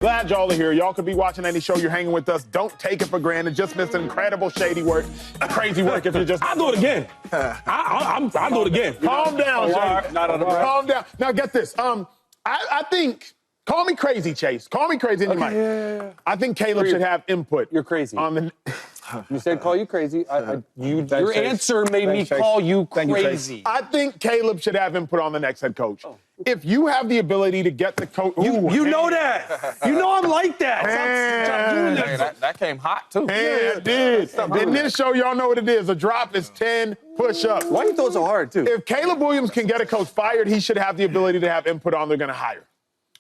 Glad y'all are here. Y'all could be watching any show. You're hanging with us. Don't take it for granted. Just missed incredible shady work, crazy work. If you're just, I'll do it again. I'll do it again. Calm down, Shady. Not out of breath. Calm down. Now get this. I think. Call me crazy, Chase. Call me crazy in your mic. Yeah. I think Caleb should have input. You're crazy. On the. You said call you crazy. Your answer made me call you crazy. I think Caleb should have input on the next head coach. If you have the ability to get the coach, you know that. You know I'm like that. Stop that came hot too. It did. In this show, y'all know what it is. A drop is 10 push-ups. Why you throw so hard too? If Caleb Williams can get a coach fired, he should have the ability to have input on they're going to hire.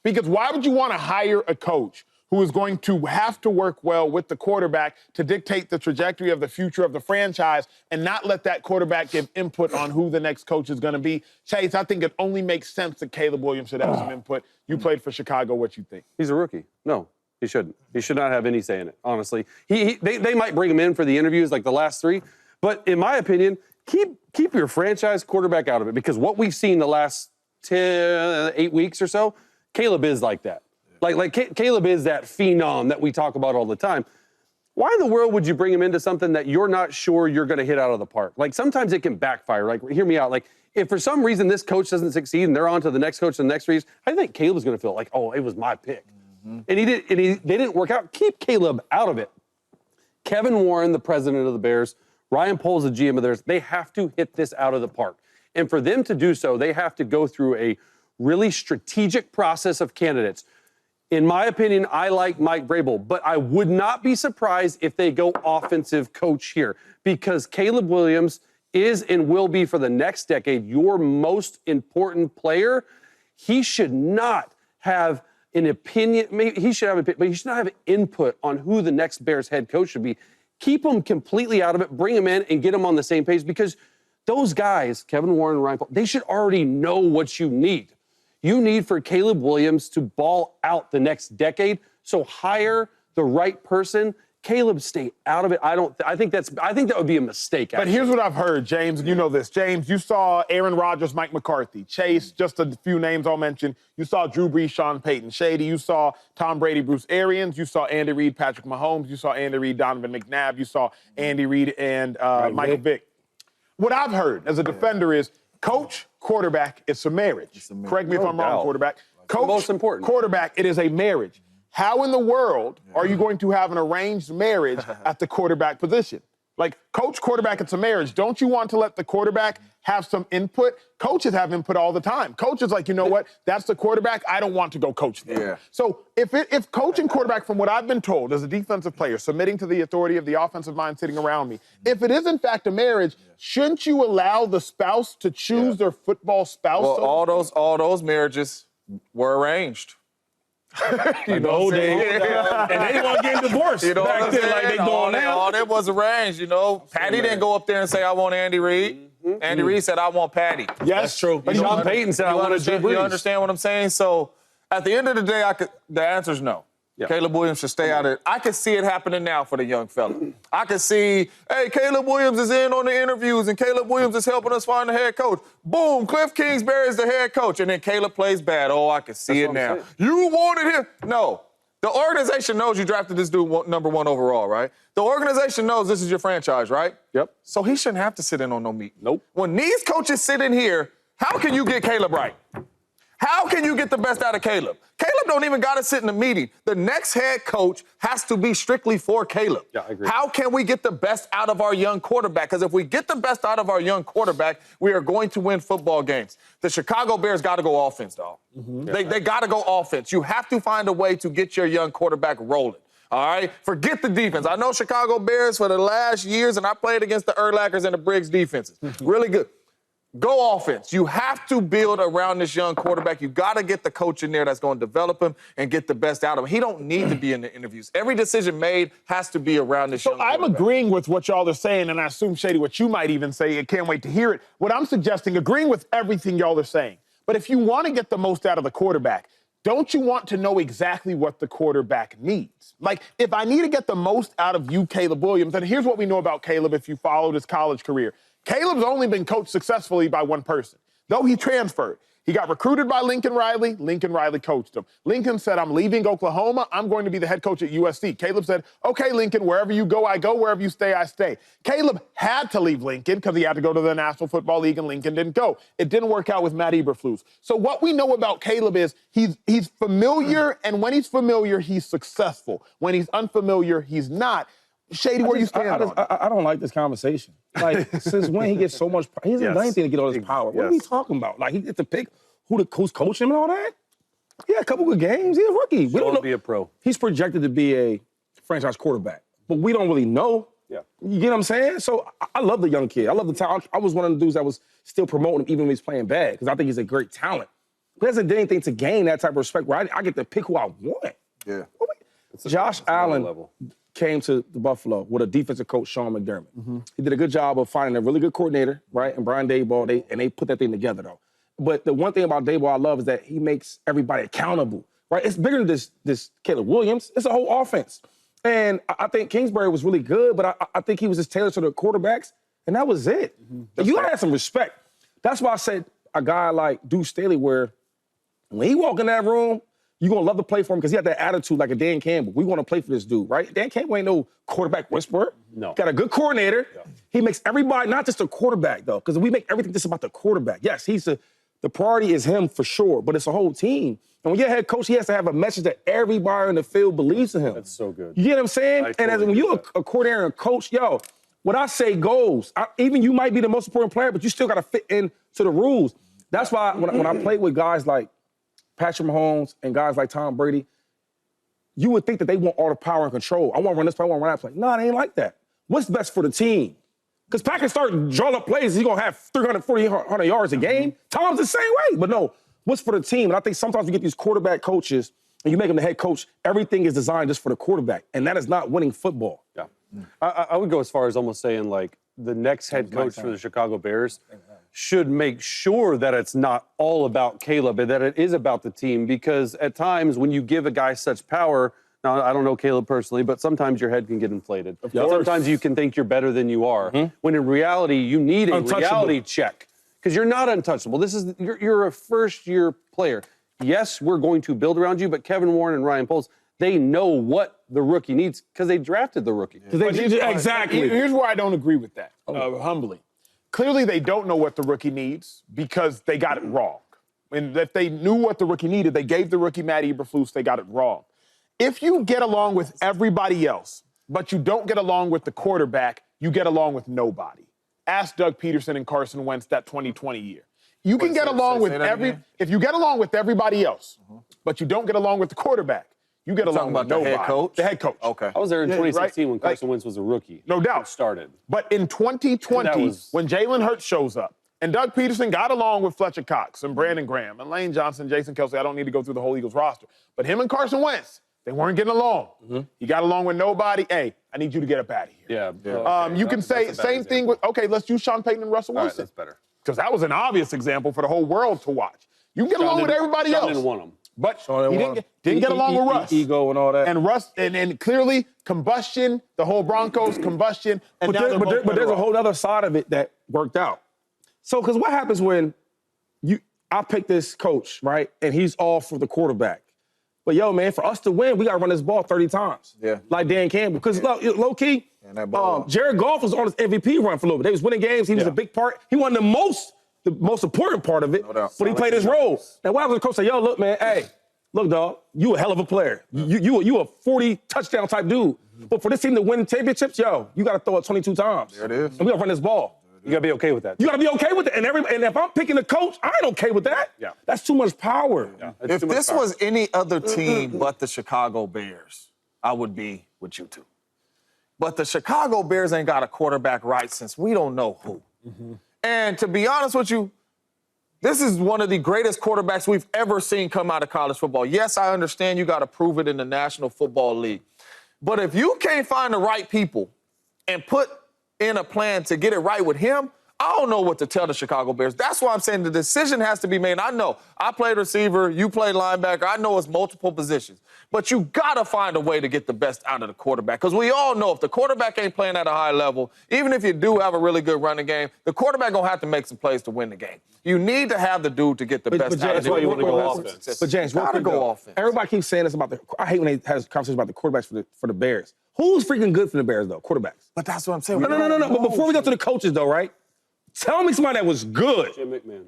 Because why would you want to hire a coach who is going to have to work well with the quarterback to dictate the trajectory of the future of the franchise and not let that quarterback give input on who the next coach is going to be? Chase, I think it only makes sense that Caleb Williams should have some input. You played for Chicago. What you think? He's a rookie. No, he shouldn't. He should not have any say in it, honestly. They might bring him in for the interviews like the last three, but in my opinion, keep your franchise quarterback out of it, because what we've seen the last 8 weeks or so, Caleb is like that. Like Caleb is that phenom that we talk about all the time. Why in the world would you bring him into something that you're not sure you're going to hit out of the park? Like, sometimes it can backfire. Like, hear me out. Like, if for some reason this coach doesn't succeed and they're on to the next coach and the next reason, I think Caleb's going to feel like, oh, it was my pick. Mm-hmm. And they didn't work out. Keep Caleb out of it. Kevin Warren, the president of the Bears, Ryan Poles, the GM of theirs, they have to hit this out of the park. And for them to do so, they have to go through a really strategic process of candidates. In my opinion, I like Mike Vrabel, but I would not be surprised if they go offensive coach here, because Caleb Williams is and will be for the next decade your most important player. He should not have an opinion. Maybe he should have an opinion, but he should not have input on who the next Bears head coach should be. Keep him completely out of it, bring him in and get him on the same page, because those guys, Kevin Warren and Ryan Poles, they should already know what you need. You need for Caleb Williams to ball out the next decade. So hire the right person. Caleb, stay out of it. I think that would be a mistake. But here's what I've heard, James, and you know this. James, you saw Aaron Rodgers, Mike McCarthy, Chase, just a few names I'll mention. You saw Drew Brees, Sean Payton, Shady. You saw Tom Brady, Bruce Arians. You saw Andy Reid, Patrick Mahomes. You saw Andy Reid, Donovan McNabb. You saw Andy Reid and Michael Vick. What I've heard as a defender is coach, quarterback, it's a marriage. Correct me if I'm wrong, quarterback. Coach, most important. Quarterback, it is a marriage. How in the world are you going to have an arranged marriage at the quarterback position? Like, coach, quarterback, it's a marriage. Don't you want to let the quarterback have some input? Coaches have input all the time. Coaches like, you know what? That's the quarterback. I don't want to go coach there. Yeah. So if coach and quarterback, from what I've been told as a defensive player, submitting to the authority of the offensive mind sitting around me, if it is in fact a marriage, shouldn't you allow the spouse to choose their football spouse? Well, all those marriages were arranged. You know, and they want to get divorced. You know back what I'm then, saying? like they doing now. All that was arranged, you know. Patty didn't go up there and say, I want Andy Reid. Andy Reid said, I want Patty. Yes, that's true. But Sean Payton said, I want a Drew Brees. You understand what I'm saying? So, at the end of the day, the answer is no. Yeah. Caleb Williams should stay out of it. I can see it happening now for the young fella. I can see, hey, Caleb Williams is in on the interviews, and Caleb Williams is helping us find the head coach. Boom, Cliff Kingsbury is the head coach, and then Caleb plays bad. Oh, I can see it now. You wanted him. No. The organization knows you drafted this dude #1 overall, right? The organization knows this is your franchise, right? Yep. So he shouldn't have to sit in on no meeting. Nope. When these coaches sit in here, how can you get Caleb right? How can you get the best out of Caleb? Caleb don't even got to sit in the meeting. The next head coach has to be strictly for Caleb. Yeah, I agree. How can we get the best out of our young quarterback? Because if we get the best out of our young quarterback, we are going to win football games. The Chicago Bears got to go offense, dog. Mm-hmm. They got to go offense. You have to find a way to get your young quarterback rolling. All right? Forget the defense. I know Chicago Bears for the last years, and I played against the Urlachers and the Briggs defenses. Really good. Go offense. You have to build around this young quarterback. You got to get the coach in there that's going to develop him and get the best out of him. He don't need to be in the interviews. Every decision made has to be around this young quarterback. I'm agreeing with what y'all are saying, and I assume, Shady, what you might even say. I can't wait to hear it. What I'm suggesting, agreeing with everything y'all are saying. But if you want to get the most out of the quarterback, don't you want to know exactly what the quarterback needs? Like, if I need to get the most out of you, Caleb Williams, and here's what we know about Caleb if you followed his college career. Caleb's only been coached successfully by one person. Though he transferred, He got recruited by Lincoln Riley. Lincoln Riley coached him. Lincoln said, I'm leaving Oklahoma. I'm going to be the head coach at USC. Caleb said, okay, Lincoln, wherever you go, I go. Wherever you stay, I stay. Caleb had to leave Lincoln because he had to go to the National Football League, and Lincoln didn't go. It didn't work out with Matt Eberflus. So what we know about Caleb is he's familiar, and when he's familiar, he's successful. When he's unfamiliar, he's not. Shady, where you stand on it? I don't like this conversation. Like, since when he gets so much power? He hasn't done anything to get all this power. What are we talking about? Like, he gets to pick who's coaching him and all that? Yeah, a couple good games. He's a rookie. We don't know. Be a pro. He's projected to be a franchise quarterback, but we don't really know. Yeah. You get what I'm saying? So I love the young kid. I love the talent. I was one of the dudes that was still promoting him even when he's playing bad because I think he's a great talent. He hasn't done anything to gain that type of respect where I get to pick who I want. Yeah. Josh Allen came to the Buffalo with a defensive coach, Sean McDermott. He did a good job of finding a really good coordinator, right? And Brian Daboll, they put that thing together, though. But the one thing about Daboll I love is that he makes everybody accountable, right? It's bigger than this Caleb Williams. It's a whole offense. And I think Kingsbury was really good, but I think he was just tailored to the quarterbacks, and that was it. You gotta have some respect. That's why I said a guy like Deuce Staley, where when he walk in that room, you're going to love to play for him because he had that attitude like a Dan Campbell. We want to play for this dude, right? Dan Campbell ain't no quarterback whisperer. No. Got a good coordinator. Yeah. He makes everybody, not just a quarterback, though, because we make everything just about the quarterback. Yes, the priority is him for sure, but it's a whole team. And when you're a head coach, he has to have a message that everybody in the field believes in him. That's so good. You get what I'm saying? When you're a coordinator and a coach, what I say goes. Even you might be the most important player, but you still got to fit into the rules. That's why when I play with guys like Patrick Mahomes and guys like Tom Brady, you would think that they want all the power and control. I want to run this play, I want to run that play. No, it ain't like that. What's best for the team? Because Pat can start drawing up plays, he's going to have 340, 100 yards a game. Tom's the same way. But no, what's for the team? And I think sometimes you get these quarterback coaches and you make them the head coach, everything is designed just for the quarterback. And that is not winning football. Yeah. I would go as far as almost saying, like, the next head coach for the Chicago Bears should make sure that it's not all about Caleb and that it is about the team, because at times when you give a guy such power, now I don't know Caleb personally, but sometimes your head can get inflated. Sometimes you can think you're better than you are, when in reality you need a reality check because you're not untouchable. You're a first-year player. Yes, we're going to build around you, but Kevin Warren and Ryan Poles, they know what the rookie needs because they drafted the rookie. Exactly. Here's where I don't agree with that, humbly. Clearly, they don't know what the rookie needs because they got it wrong. And if they knew what the rookie needed, they gave the rookie Matt Eberflus, they got it wrong. If you get along with everybody else, but you don't get along with the quarterback, you get along with nobody. Ask Doug Peterson and Carson Wentz that 2020 year. You can get along with if you get along with everybody else, but you don't get along with the quarterback, you get along with nobody. Head coach? The head coach. Okay. I was there in 2016 when Carson Wentz was a rookie. No doubt. Started. But in 2020, when Jalen Hurts shows up, and Doug Peterson got along with Fletcher Cox and Brandon Graham and Lane Johnson, Jason Kelsey, I don't need to go through the whole Eagles roster. But him and Carson Wentz, they weren't getting along. He got along with nobody. Hey, I need you to get up out of here. Yeah. You can say same thing with, let's use Sean Payton and Russell Wilson. All right, that's better. Because that was an obvious example for the whole world to watch. You can get along with everybody else. Sean didn't want him. But he didn't get along with Russ. Ego and all that. And Russ, and clearly combustion, the whole Broncos combustion. And but there's a whole other side of it that worked out. So, because what happens when I pick this coach, right, and he's all for the quarterback. But, man, for us to win, we got to run this ball 30 times. Yeah. Like Dan Campbell. Because, low-key, Jared Goff was on his MVP run for a little bit. They was winning games. He was a big part. He won the most important part of it, but he played his role. Now, why was the coach say, look, man, hey, look, dog, you a hell of a player. You a 40-touchdown type dude. But for this team to win championships, you got to throw it 22 times. There it is. And we got to run this ball. You got to be okay with that. You got to be okay with it. And if I'm picking the coach, I ain't okay with that. Yeah. That's too much power. Yeah. If this was any other team but the Chicago Bears, I would be with you two. But the Chicago Bears ain't got a quarterback right since we don't know who. And to be honest with you, this is one of the greatest quarterbacks we've ever seen come out of college football. Yes, I understand you got to prove it in the National Football League. But if you can't find the right people and put in a plan to get it right with him, I don't know what to tell the Chicago Bears. That's why I'm saying the decision has to be made. I know I played receiver, you played linebacker. I know it's multiple positions. But you got to find a way to get the best out of the quarterback. Because we all know if the quarterback ain't playing at a high level, even if you do have a really good running game, the quarterback going to have to make some plays to win the game. You need to have the dude to get the best out of the offense. But James, got to go offense. Everybody keeps saying this about I hate when they have conversations about the quarterbacks for the Bears. Who's freaking good for the Bears, though? Quarterbacks. But that's what I'm saying. No. But before we go to the coaches, though, right? Tell me somebody that was good. Jim McMahon.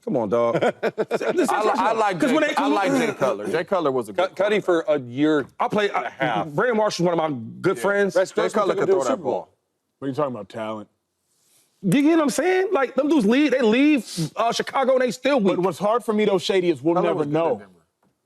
Come on, dog. I like Jay Cutler. Jay Cutler was a good Cuddy for a year. I played. Brandon Marshall's one of my good friends. Jay Cutler could throw that ball. What are you talking about, talent? You get what I'm saying? Like, them dudes leave. They leave Chicago and they still weak. But what's hard for me, though, Shady, is we'll never know.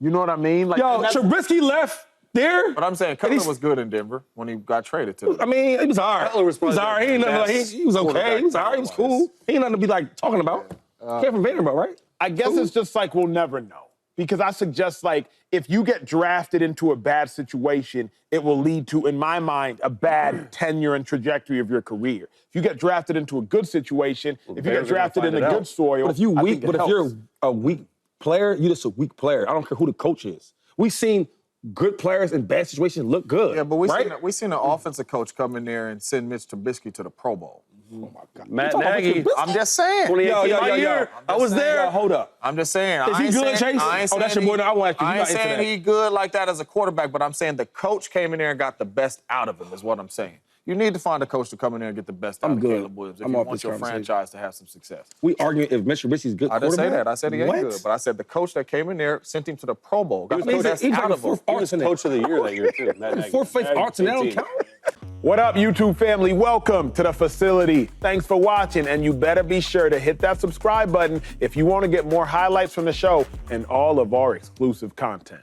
You know what I mean? Like, Yo, Trubisky left there. But I'm saying Cutler was good in Denver when he got traded to them. I mean, he was all right. Cutler was He was all right. He ain't nothing like, he was okay. He was all right. He was cool. He ain't nothing to be, like, talking about. Came from Vanderbilt, right? I guess it's just like we'll never know. Because I suggest, like, if you get drafted into a bad situation, it will lead to, in my mind, a bad tenure and trajectory of your career. If you get drafted into a good situation, if you get drafted in a good soil, but if you're a weak player, you're just a weak player. I don't care who the coach is. We've seen good players in bad situations look good. Yeah, but we seen an offensive coach come in there and send Mitch Trubisky to the Pro Bowl. Oh my God. Matt Nagy. I'm just saying. 2018 I was there. Hold up. I'm just saying. Is he good, Chase? Oh, that's your boy. I won't ask you. I ain't saying he good like that as a quarterback, but I'm saying the coach came in there and got the best out of him is what I'm saying. You need to find a coach to come in there and get the best out of Caleb Williams if you want your franchise to have some success. We arguing if Mitch Trubisky's good quarterback. I didn't say that. I said he ain't good. But I said the coach that came in there sent him to the Pro Bowl. Got the best out of him. He was coach of the year that year, too. Fourth-place arts and don't count. What up, YouTube family? Welcome to the facility. Thanks for watching, and you better be sure to hit that subscribe button if you want to get more highlights from the show and all of our exclusive content.